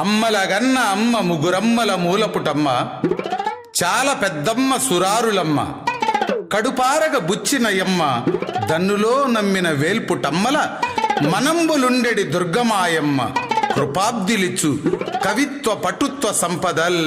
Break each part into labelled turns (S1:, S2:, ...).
S1: అమ్మలగన్న అమ్మ ముగురమ్మల మూలపుటమ్మ, చాలా పెద్దమ్మ సురారులమ్మ, కడుపారగ బుచ్చినయమ్మ, దన్నులో నమ్మిన వేల్పుటమ్మల మనంబులుండెడి దుర్గమాయమ్మ, కృపాబ్దిలిచ్చు కవిత్వ పటుత్వ సంపదల్.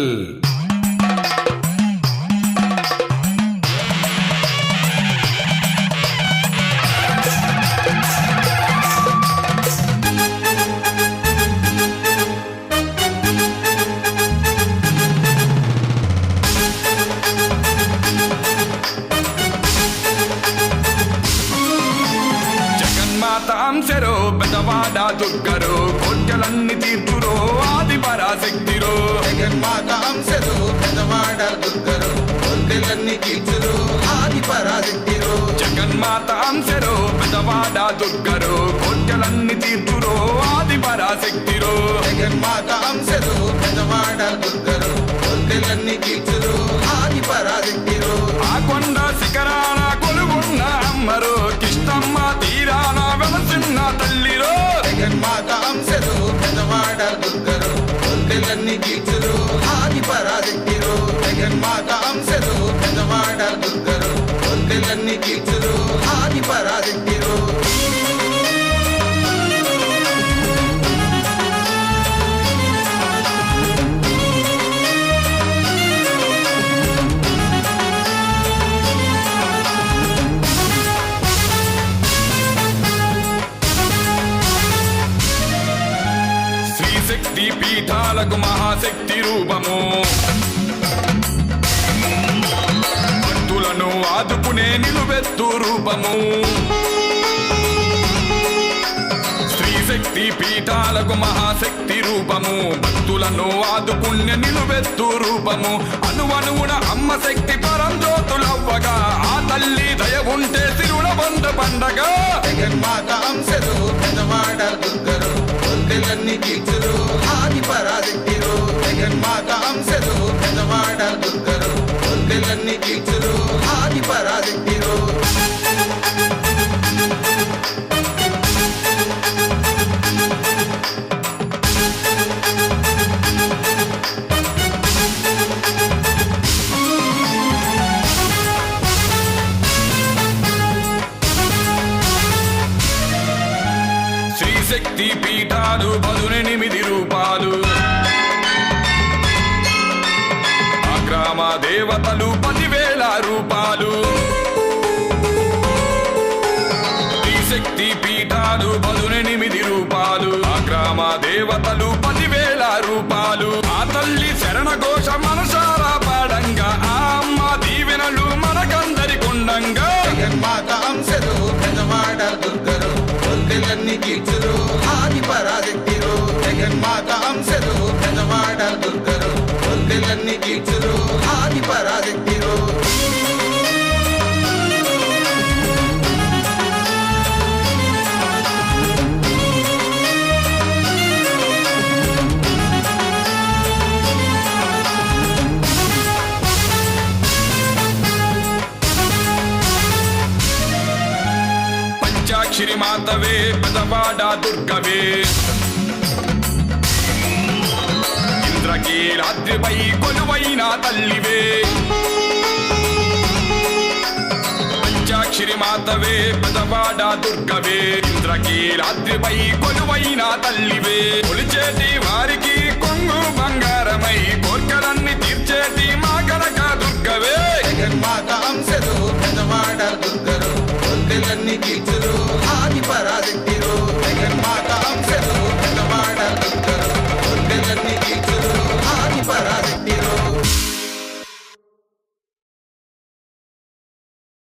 S2: అంశరో పెదవాడ దుర్గరో, కోర్కెలన్నీ తీర్చురో ఆది పరాశక్తిరో.
S1: జగన్మాత అంశరో పెదవాడ దుర్గరో, కోర్కెలన్నీ తీర్చురో ఆది పరాశక్తిరో.
S2: జగన్మాత అంశరో పెదవాడ దుర్గరో, కోర్కెలన్నీ తీర్చురో ఆది పరాశక్తిరో.
S1: జగన్మాత అంశరో పెదవాడ దుర్గరో, కోర్కెలన్నీ తీర్చురో ఆది పరాశక్తిరో.
S2: ఆ కొండ శిఖరాన కొలుగున్న అమ్మరో, కిష్టమ్మ తీరాన వెలసిన్న తల్లిరో.
S1: జగన్మాత అంశరో పెదవాడ దుర్గరో, కోర్కెలన్నీ తీర్చురో ఆది పరాశక్తిరో. జగన్మాత అంశరో పెదవాడ దుర్గరో, కోర్కెలన్నీ తీర్చురో ఆది పరాశక్తిరో.
S2: శక్తి పీఠాలకు మహాశక్తి రూపము, భక్తులను ఆదుకునే నిలువెత్తు రూపము. స్త్రీ శక్తి పీఠాలకు మహాశక్తి రూపము, భక్తులను ఆదుకునే నిలువెత్తు రూపము. అనువనువున అమ్మ శక్తి పరంజ్యోతులవ్వగా, ఆ తల్లి దయ ఉంటే తిరుణ బంధ పండగ.
S1: జగన్మాత అంశరో పెదవాడ దుర్గరో, కోర్కెలన్నీ తీర్చురో ఆది పరాశక్తిరో. జగన్మాత అంశరో పెదవాడ దుర్గరో, కోర్కెలన్నీ తీర్చురో ఆది పరాశక్తిరో.
S2: శక్తి పీఠాలు 18 రూపాలు, ఆ గ్రామ దేవతలు 10,000 రూపాలు. శక్తి పీఠాలు 18 రూపాలు, ఆ గ్రామ దేవతలు 10,000 రూపాలు. ఆ తల్లి శరణ ఘోష మనసారా పాడంగా, ఆ అమ్మ దీవెనలు మనకందరి కొండంగా.
S1: జగన్మాత అంశరో పెదవాడ దుర్గరో, కోర్కెలన్నీ తీర్చురో ఆది పరాశక్తిరో. జగన్మాత అంశరో పెదవాడ దుర్గరో, కోర్కెలన్నీ తీర్చురో ఆది పరాశక్తిరో.
S2: పంచాక్షరి మాతవే పెదవాడ దుర్గవే, ఇంద్రకీలాద్రిపై కొలువైన తల్లివే. పంచాక్షరి మాతవే పెదవాడ దుర్గవే, ఇంద్రకీలాద్రిపై కొలువైన తల్లివే. కొలిచేటి వారి